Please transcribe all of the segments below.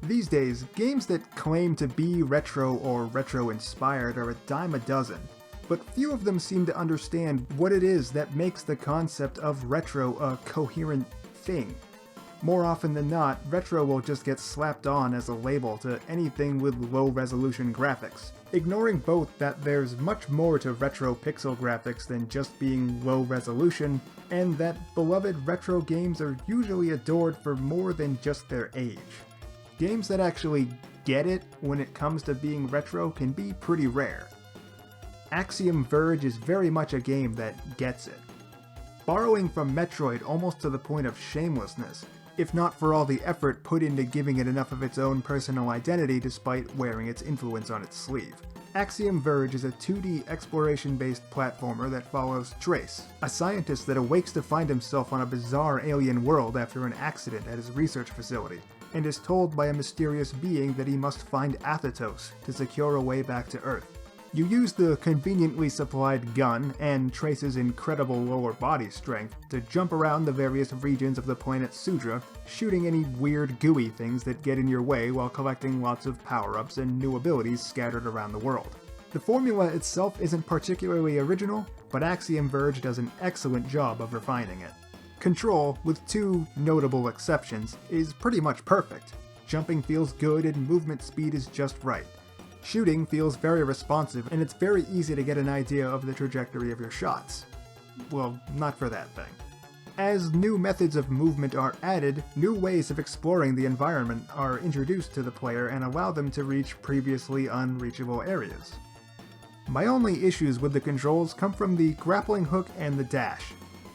These days, games that claim to be retro or retro-inspired are a dime a dozen, but few of them seem to understand what it is that makes the concept of retro a coherent thing. More often than not, retro will just get slapped on as a label to anything with low-resolution graphics, ignoring both that there's much more to retro pixel graphics than just being low resolution, and that beloved retro games are usually adored for more than just their age. Games that actually get it when it comes to being retro can be pretty rare. Axiom Verge is very much a game that gets it. Borrowing from Metroid almost to the point of shamelessness, if not for all the effort put into giving it enough of its own personal identity despite wearing its influence on its sleeve. Axiom Verge is a 2D exploration-based platformer that follows Trace, a scientist that awakes to find himself on a bizarre alien world after an accident at his research facility, and is told by a mysterious being that he must find Athetos to secure a way back to Earth. You use the conveniently supplied gun and Trace's incredible lower body strength to jump around the various regions of the planet Sudra, shooting any weird gooey things that get in your way while collecting lots of power-ups and new abilities scattered around the world. The formula itself isn't particularly original, but Axiom Verge does an excellent job of refining it. Control, with two notable exceptions, is pretty much perfect. Jumping feels good and movement speed is just right. Shooting feels very responsive, and it's very easy to get an idea of the trajectory of your shots. Well, not for that thing. As new methods of movement are added, new ways of exploring the environment are introduced to the player and allow them to reach previously unreachable areas. My only issues with the controls come from the grappling hook and the dash.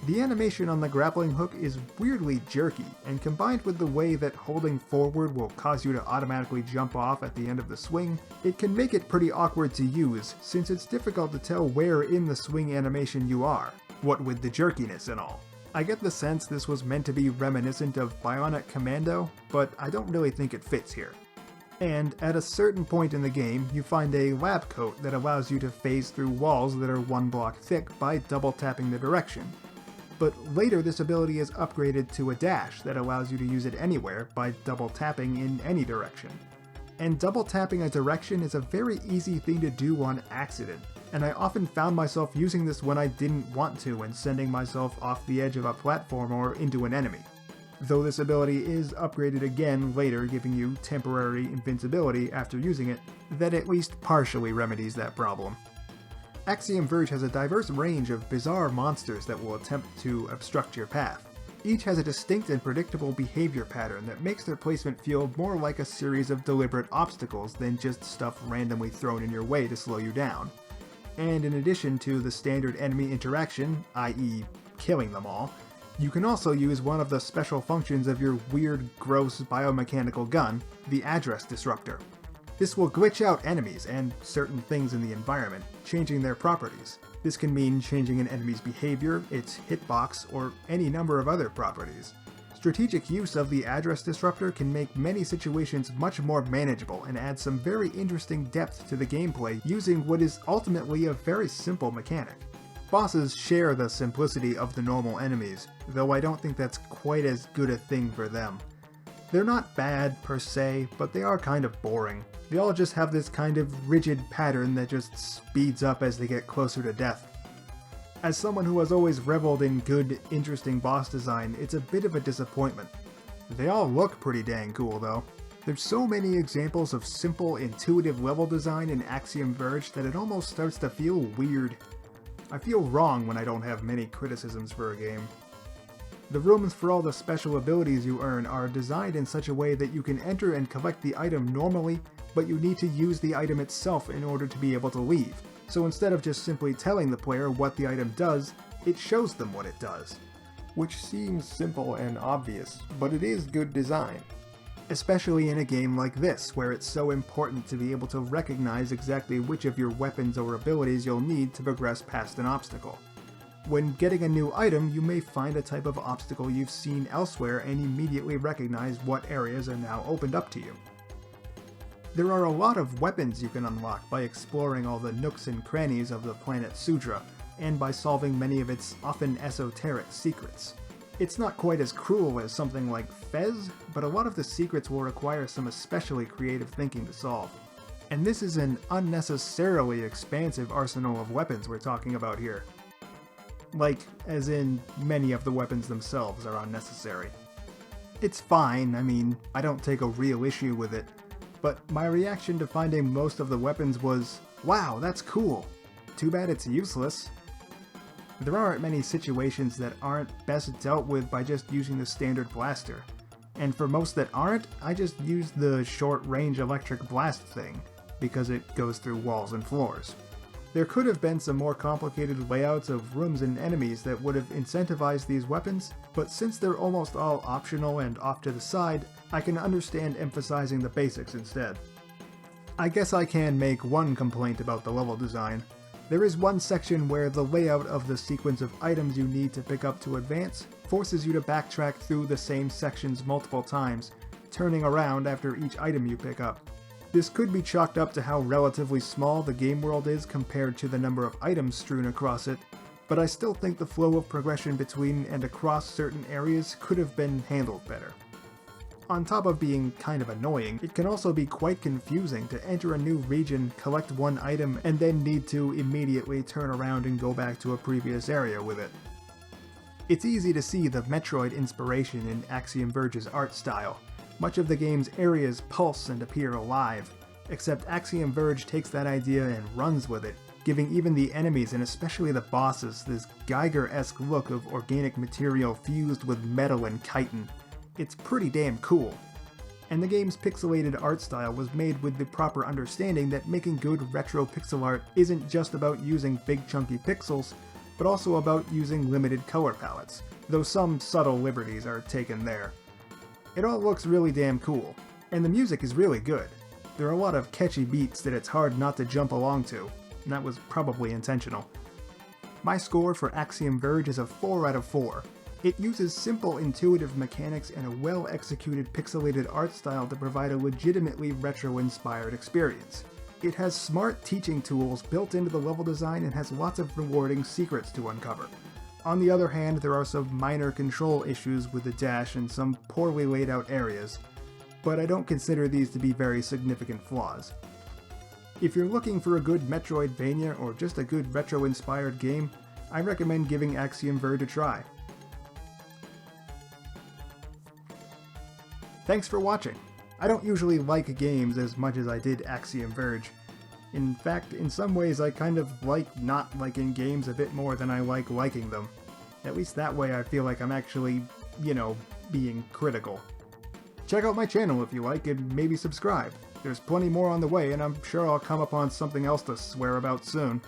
The animation on the grappling hook is weirdly jerky, and combined with the way that holding forward will cause you to automatically jump off at the end of the swing, it can make it pretty awkward to use, since it's difficult to tell where in the swing animation you are, what with the jerkiness and all. I get the sense this was meant to be reminiscent of Bionic Commando, but I don't really think it fits here. And at a certain point in the game, you find a lab coat that allows you to phase through walls that are one block thick by double tapping the direction. But later this ability is upgraded to a dash that allows you to use it anywhere by double tapping in any direction. And double tapping a direction is a very easy thing to do on accident, and I often found myself using this when I didn't want to and sending myself off the edge of a platform or into an enemy. Though this ability is upgraded again later, giving you temporary invincibility after using it, that at least partially remedies that problem. Axiom Verge has a diverse range of bizarre monsters that will attempt to obstruct your path. Each has a distinct and predictable behavior pattern that makes their placement feel more like a series of deliberate obstacles than just stuff randomly thrown in your way to slow you down. And in addition to the standard enemy interaction, i.e. killing them all, you can also use one of the special functions of your weird, gross biomechanical gun, the Address Disruptor. This will glitch out enemies and certain things in the environment, changing their properties. This can mean changing an enemy's behavior, its hitbox, or any number of other properties. Strategic use of the Address Disruptor can make many situations much more manageable and add some very interesting depth to the gameplay using what is ultimately a very simple mechanic. Bosses share the simplicity of the normal enemies, though I don't think that's quite as good a thing for them. They're not bad per se, but they are kind of boring. They all just have this kind of rigid pattern that just speeds up as they get closer to death. As someone who has always reveled in good, interesting boss design, it's a bit of a disappointment. They all look pretty dang cool though. There's so many examples of simple, intuitive level design in Axiom Verge that it almost starts to feel weird. I feel wrong when I don't have many criticisms for a game. The rooms for all the special abilities you earn are designed in such a way that you can enter and collect the item normally, but you need to use the item itself in order to be able to leave. So instead of just simply telling the player what the item does, it shows them what it does. Which seems simple and obvious, but it is good design. Especially in a game like this, where it's so important to be able to recognize exactly which of your weapons or abilities you'll need to progress past an obstacle. When getting a new item, you may find a type of obstacle you've seen elsewhere and immediately recognize what areas are now opened up to you. There are a lot of weapons you can unlock by exploring all the nooks and crannies of the planet Sudra, and by solving many of its often esoteric secrets. It's not quite as cruel as something like Fez, but a lot of the secrets will require some especially creative thinking to solve. And this is an unnecessarily expansive arsenal of weapons we're talking about here. Like, as in, many of the weapons themselves are unnecessary. It's fine, I mean, I don't take a real issue with it, but my reaction to finding most of the weapons was, wow, that's cool. Too bad it's useless. There aren't many situations that aren't best dealt with by just using the standard blaster. And for most that aren't, I just use the short-range electric blast thing, because it goes through walls and floors. There could have been some more complicated layouts of rooms and enemies that would have incentivized these weapons, but since they're almost all optional and off to the side, I can understand emphasizing the basics instead. I guess I can make one complaint about the level design. There is one section where the layout of the sequence of items you need to pick up to advance forces you to backtrack through the same sections multiple times, turning around after each item you pick up. This could be chalked up to how relatively small the game world is compared to the number of items strewn across it, but I still think the flow of progression between and across certain areas could have been handled better. On top of being kind of annoying, it can also be quite confusing to enter a new region, collect one item, and then need to immediately turn around and go back to a previous area with it. It's easy to see the Metroid inspiration in Axiom Verge's art style. Much of the game's areas pulse and appear alive, except Axiom Verge takes that idea and runs with it, giving even the enemies and especially the bosses this Geiger-esque look of organic material fused with metal and chitin. It's pretty damn cool. And the game's pixelated art style was made with the proper understanding that making good retro pixel art isn't just about using big chunky pixels, but also about using limited color palettes, though some subtle liberties are taken there. It all looks really damn cool, and the music is really good. There are a lot of catchy beats that it's hard not to jump along to, and that was probably intentional. My score for Axiom Verge is a 4 out of 4. It uses simple, intuitive mechanics and a well-executed pixelated art style to provide a legitimately retro-inspired experience. It has smart teaching tools built into the level design and has lots of rewarding secrets to uncover. On the other hand, there are some minor control issues with the dash and some poorly laid out areas, but I don't consider these to be very significant flaws. If you're looking for a good Metroidvania or just a good retro-inspired game, I recommend giving Axiom Verge a try. Thanks for watching! I don't usually like games as much as I did Axiom Verge. In fact, in some ways I kind of like not liking games a bit more than I like liking them. At least that way I feel like I'm actually, being critical. Check out my channel if you like, and maybe subscribe. There's plenty more on the way, and I'm sure I'll come upon something else to swear about soon.